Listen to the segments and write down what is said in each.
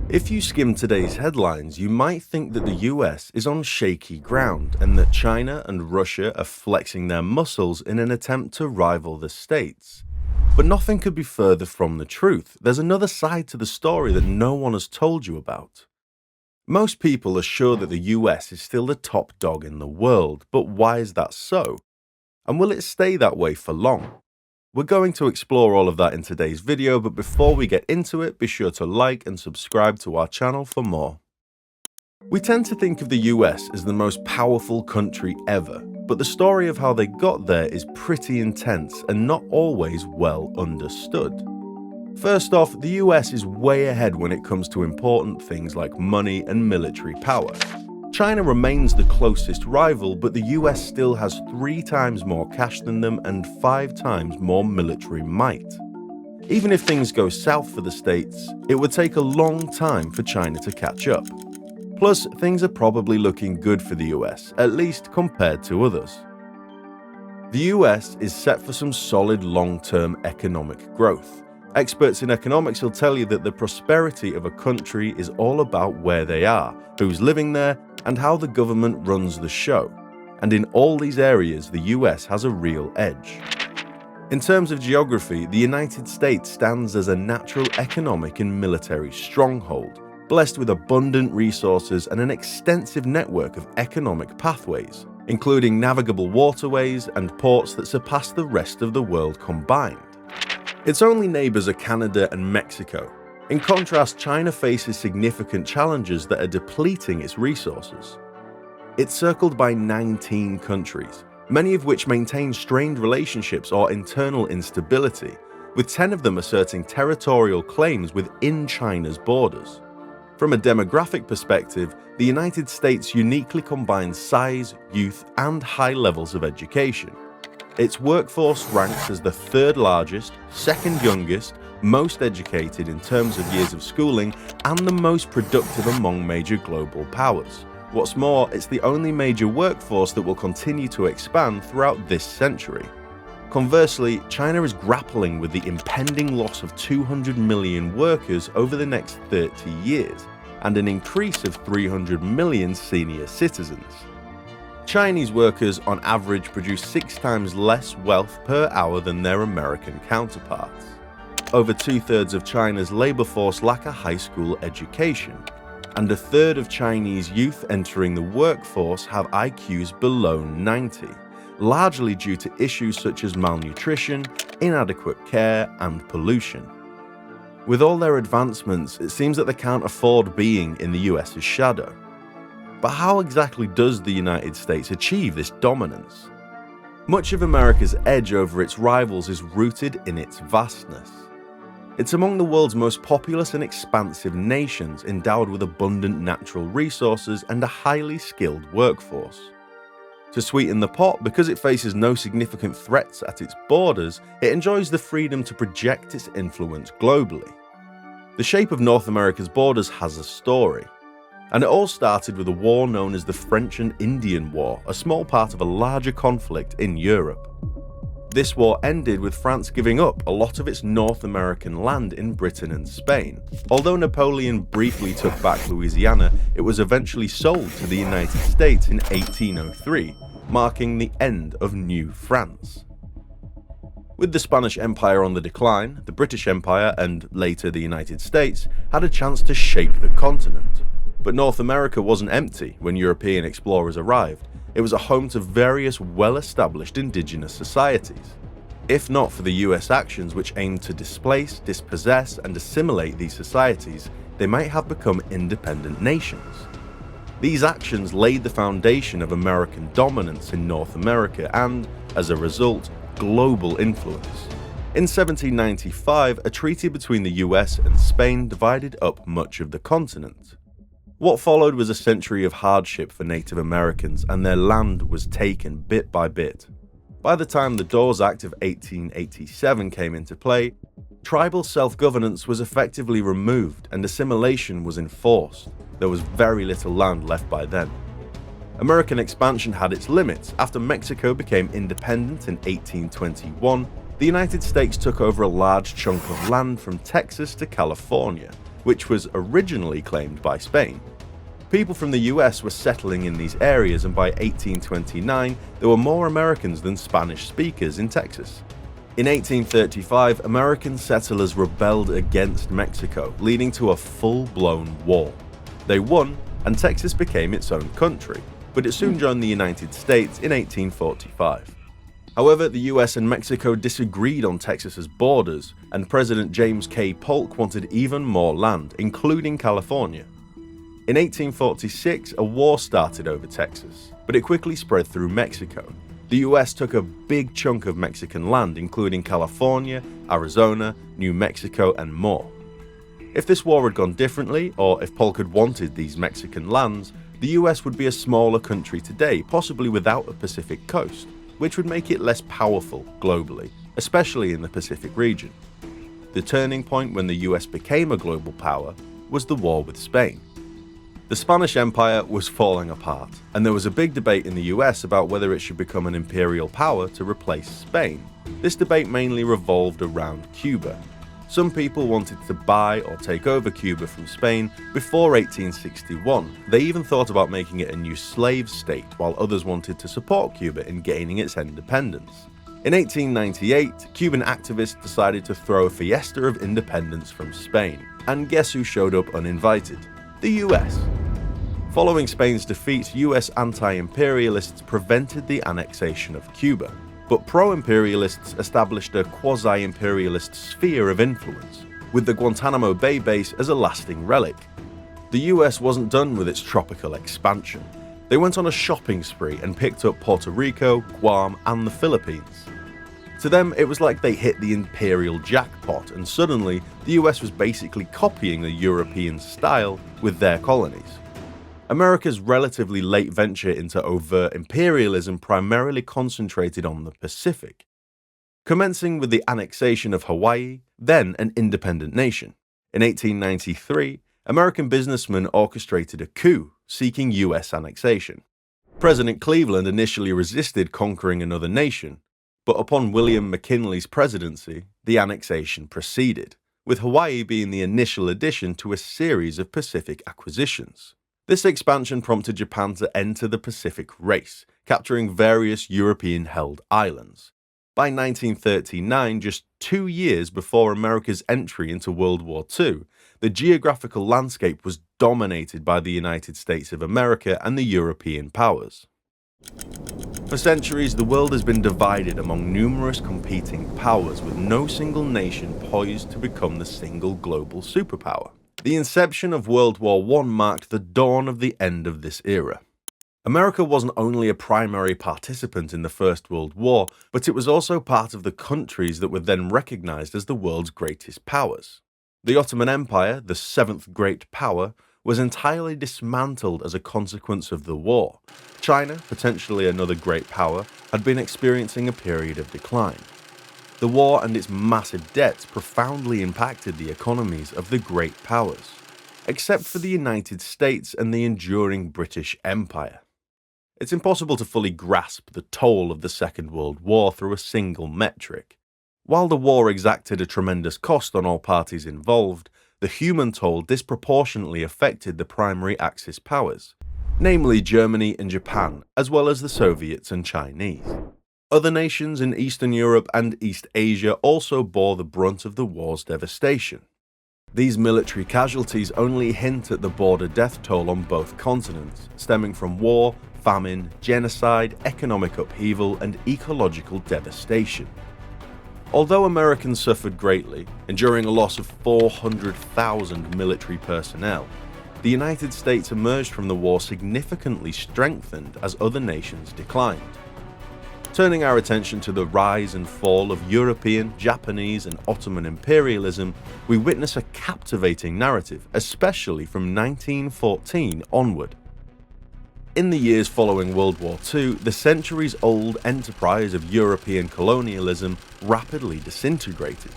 If you skim today's headlines, you might think that the US is on shaky ground and that China and Russia are flexing their muscles in an attempt to rival the states. But nothing could be further from the truth. There's another side to the story that no one has told you about. Most people are sure that the US is still the top dog in the world, but why is that so? And will it stay that way for long? We're going to explore all of that in today's video, but before we get into it, be sure to like and subscribe to our channel for more. We tend to think of the US as the most powerful country ever, but the story of how they got there is pretty intense and not always well understood. First off, the US is way ahead when it comes to important things like money and military power. China remains the closest rival, but the US still has 3 times more cash than them and 5 times more military might. Even if things go south for the states, it would take a long time for China to catch up. Plus, things are probably looking good for the US, at least compared to others. The US is set for some solid long-term economic growth. Experts in economics will tell you that the prosperity of a country is all about where they are, who's living there, and how the government runs the show. And in all these areas, the US has a real edge. In terms of geography, the United States stands as a natural economic and military stronghold, blessed with abundant resources and an extensive network of economic pathways, including navigable waterways and ports that surpass the rest of the world combined. Its only neighbors are Canada and Mexico. In contrast, China faces significant challenges that are depleting its resources. It's circled by 19 countries, many of which maintain strained relationships or internal instability, with 10 of them asserting territorial claims within China's borders. From a demographic perspective, the United States uniquely combines size, youth, and high levels of education. Its workforce ranks as the 3rd largest, 2nd youngest, most educated in terms of years of schooling, and the most productive among major global powers. What's more, it's the only major workforce that will continue to expand throughout this century. Conversely, China is grappling with the impending loss of 200 million workers over the next 30 years, and an increase of 300 million senior citizens. Chinese workers on average produce 6 times less wealth per hour than their American counterparts. Over 2/3 of China's labor force lack a high school education, and 1/3 of Chinese youth entering the workforce have IQs below 90, largely due to issues such as malnutrition, inadequate care, and pollution. With all their advancements, it seems that they can't afford being in the US's shadow. But how exactly does the United States achieve this dominance? Much of America's edge over its rivals is rooted in its vastness. It's among the world's most populous and expansive nations, endowed with abundant natural resources and a highly skilled workforce. To sweeten the pot, because it faces no significant threats at its borders, it enjoys the freedom to project its influence globally. The shape of North America's borders has a story. And it all started with a war known as the French and Indian War, a small part of a larger conflict in Europe. This war ended with France giving up a lot of its North American land in Britain and Spain. Although Napoleon briefly took back Louisiana, it was eventually sold to the United States in 1803, marking the end of New France. With the Spanish Empire on the decline, the British Empire, and later the United States, had a chance to shape the continent. But North America wasn't empty when European explorers arrived. It was a home to various well-established indigenous societies. If not for the US actions which aimed to displace, dispossess, and assimilate these societies, they might have become independent nations. These actions laid the foundation of American dominance in North America and, as a result, global influence. In 1795, a treaty between the US and Spain divided up much of the continent. What followed was a century of hardship for Native Americans, and their land was taken bit by bit. By the time the Dawes Act of 1887 came into play, tribal self-governance was effectively removed and assimilation was enforced. There was very little land left by then. American expansion had its limits. After Mexico became independent in 1821, the United States took over a large chunk of land from Texas to California, which was originally claimed by Spain. People from the US were settling in these areas, and by 1829 there were more Americans than Spanish speakers in Texas. In 1835, American settlers rebelled against Mexico, leading to a full-blown war. They won, and Texas became its own country, but it soon joined the United States in 1845. However, the US and Mexico disagreed on Texas's borders, and President James K. Polk wanted even more land, including California. In 1846, a war started over Texas, but it quickly spread through Mexico. The US took a big chunk of Mexican land, including California, Arizona, New Mexico, and more. If this war had gone differently, or if Polk had wanted these Mexican lands, the US would be a smaller country today, possibly without a Pacific coast, which would make it less powerful globally, especially in the Pacific region. The turning point when the US became a global power was the war with Spain. The Spanish Empire was falling apart, and there was a big debate in the US about whether it should become an imperial power to replace Spain. This debate mainly revolved around Cuba. Some people wanted to buy or take over Cuba from Spain before 1861. They even thought about making it a new slave state, while others wanted to support Cuba in gaining its independence. In 1898, Cuban activists decided to throw a fiesta of independence from Spain, and guess who showed up uninvited? The US. Following Spain's defeat, US anti-imperialists prevented the annexation of Cuba, but pro-imperialists established a quasi-imperialist sphere of influence, with the Guantanamo Bay base as a lasting relic. The US wasn't done with its tropical expansion. They went on a shopping spree and picked up Puerto Rico, Guam, and the Philippines. To them, it was like they hit the imperial jackpot, and suddenly the US was basically copying the European style with their colonies. America's relatively late venture into overt imperialism primarily concentrated on the Pacific, commencing with the annexation of Hawaii, then an independent nation. In 1893, American businessmen orchestrated a coup seeking US annexation. President Cleveland initially resisted conquering another nation, but upon William McKinley's presidency, the annexation proceeded, with Hawaii being the initial addition to a series of Pacific acquisitions. This expansion prompted Japan to enter the Pacific race, capturing various European-held islands. By 1939, just 2 years before America's entry into World War II, the geographical landscape was dominated by the United States of America and the European powers. For centuries, the world has been divided among numerous competing powers, with no single nation poised to become the single global superpower. The inception of World War I marked the dawn of the end of this era. America wasn't only a primary participant in the First World War, but it was also part of the countries that were then recognized as the world's greatest powers. The Ottoman Empire, the seventh great power, was entirely dismantled as a consequence of the war. China, potentially another great power, had been experiencing a period of decline. The war and its massive debts profoundly impacted the economies of the great powers, except for the United States and the enduring British Empire. It's impossible to fully grasp the toll of the Second World War through a single metric. While the war exacted a tremendous cost on all parties involved, the human toll disproportionately affected the primary Axis powers, namely Germany and Japan, as well as the Soviets and Chinese. Other nations in Eastern Europe and East Asia also bore the brunt of the war's devastation. These military casualties only hint at the border death toll on both continents, stemming from war, famine, genocide, economic upheaval, and ecological devastation. Although Americans suffered greatly, enduring a loss of 400,000 military personnel, the United States emerged from the war significantly strengthened as other nations declined. Turning our attention to the rise and fall of European, Japanese, and Ottoman imperialism, we witness a captivating narrative, especially from 1914 onward. In the years following World War II, the centuries-old enterprise of European colonialism rapidly disintegrated.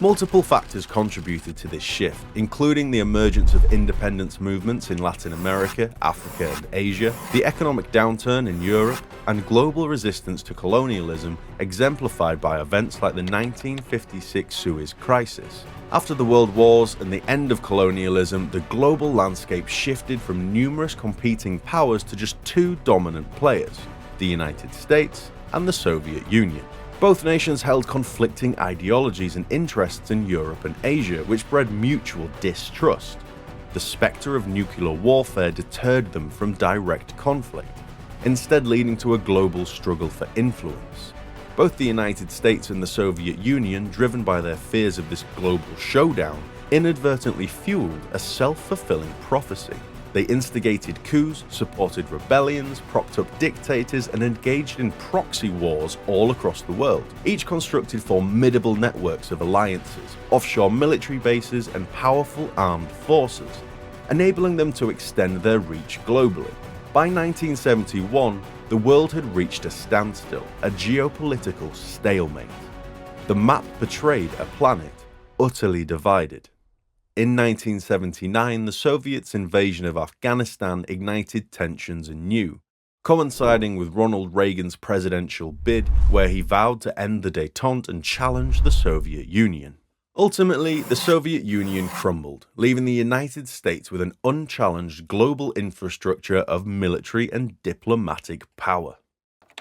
Multiple factors contributed to this shift, including the emergence of independence movements in Latin America, Africa, and Asia, the economic downturn in Europe, and global resistance to colonialism, exemplified by events like the 1956 Suez Crisis. After the World Wars and the end of colonialism, the global landscape shifted from numerous competing powers to just two dominant players, the United States and the Soviet Union. Both nations held conflicting ideologies and interests in Europe and Asia, which bred mutual distrust. The spectre of nuclear warfare deterred them from direct conflict, instead leading to a global struggle for influence. Both the United States and the Soviet Union, driven by their fears of this global showdown, inadvertently fueled a self-fulfilling prophecy. They instigated coups, supported rebellions, propped up dictators, and engaged in proxy wars all across the world. Each constructed formidable networks of alliances, offshore military bases, and powerful armed forces, enabling them to extend their reach globally. By 1971, the world had reached a standstill, a geopolitical stalemate. The map portrayed a planet utterly divided. In 1979, the Soviets' invasion of Afghanistan ignited tensions anew, coinciding with Ronald Reagan's presidential bid, where he vowed to end the détente and challenge the Soviet Union. Ultimately, the Soviet Union crumbled, leaving the United States with an unchallenged global infrastructure of military and diplomatic power.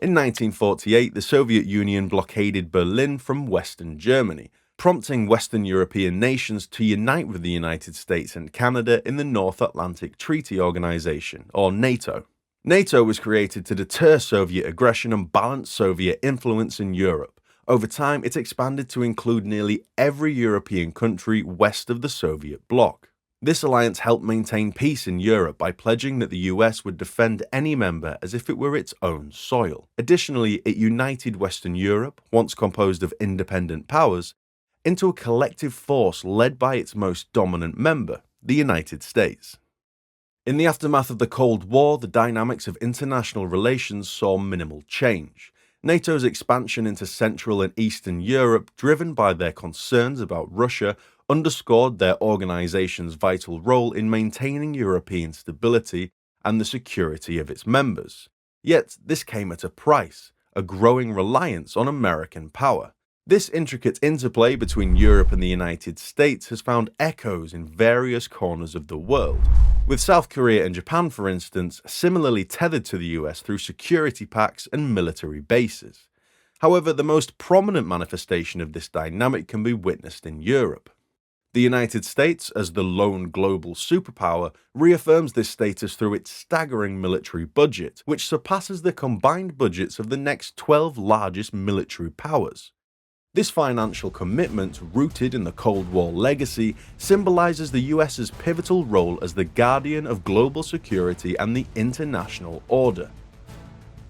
In 1948, the Soviet Union blockaded Berlin from Western Germany, prompting Western European nations to unite with the United States and Canada in the North Atlantic Treaty Organization, or NATO. NATO was created to deter Soviet aggression and balance Soviet influence in Europe. Over time, it expanded to include nearly every European country west of the Soviet bloc. This alliance helped maintain peace in Europe by pledging that the US would defend any member as if it were its own soil. Additionally, it united Western Europe, once composed of independent powers, into a collective force led by its most dominant member, the United States. In the aftermath of the Cold War, the dynamics of international relations saw minimal change. NATO's expansion into Central and Eastern Europe, driven by their concerns about Russia, underscored their organization's vital role in maintaining European stability and the security of its members. Yet, this came at a price, a growing reliance on American power. This intricate interplay between Europe and the United States has found echoes in various corners of the world, with South Korea and Japan, for instance, similarly tethered to the US through security pacts and military bases. However, the most prominent manifestation of this dynamic can be witnessed in Europe. The United States, as the lone global superpower, reaffirms this status through its staggering military budget, which surpasses the combined budgets of the next 12 largest military powers. This financial commitment, rooted in the Cold War legacy, symbolizes the US's pivotal role as the guardian of global security and the international order.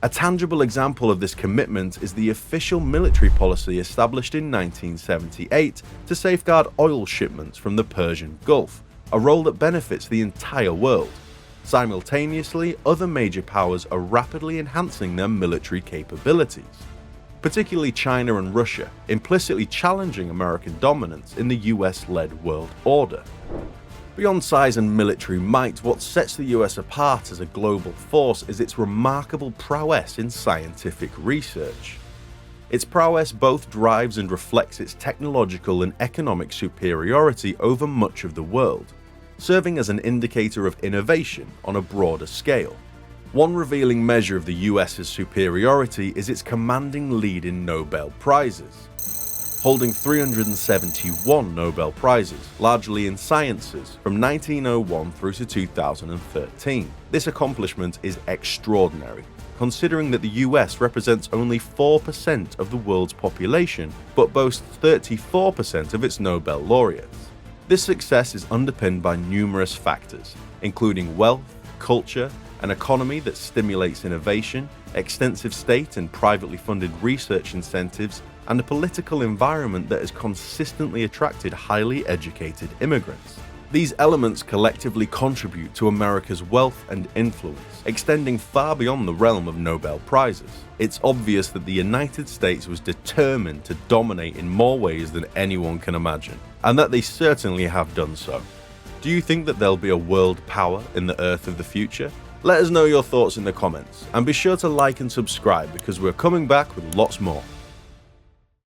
A tangible example of this commitment is the official military policy established in 1978 to safeguard oil shipments from the Persian Gulf, a role that benefits the entire world. Simultaneously, other major powers are rapidly enhancing their military capabilities, particularly China and Russia, implicitly challenging American dominance in the US-led world order. Beyond size and military might, what sets the US apart as a global force is its remarkable prowess in scientific research. Its prowess both drives and reflects its technological and economic superiority over much of the world, serving as an indicator of innovation on a broader scale. One revealing measure of the US's superiority is its commanding lead in Nobel Prizes, holding 371 Nobel Prizes, largely in sciences, from 1901 through to 2013. This accomplishment is extraordinary, considering that the US represents only 4% of the world's population, but boasts 34% of its Nobel laureates. This success is underpinned by numerous factors, including wealth, culture, an economy that stimulates innovation, extensive state and privately funded research incentives, and a political environment that has consistently attracted highly educated immigrants. These elements collectively contribute to America's wealth and influence, extending far beyond the realm of Nobel Prizes. It's obvious that the United States was determined to dominate in more ways than anyone can imagine, and that they certainly have done so. Do you think that there'll be a world power in the Earth of the future? Let us know your thoughts in the comments, and be sure to like and subscribe because we're coming back with lots more.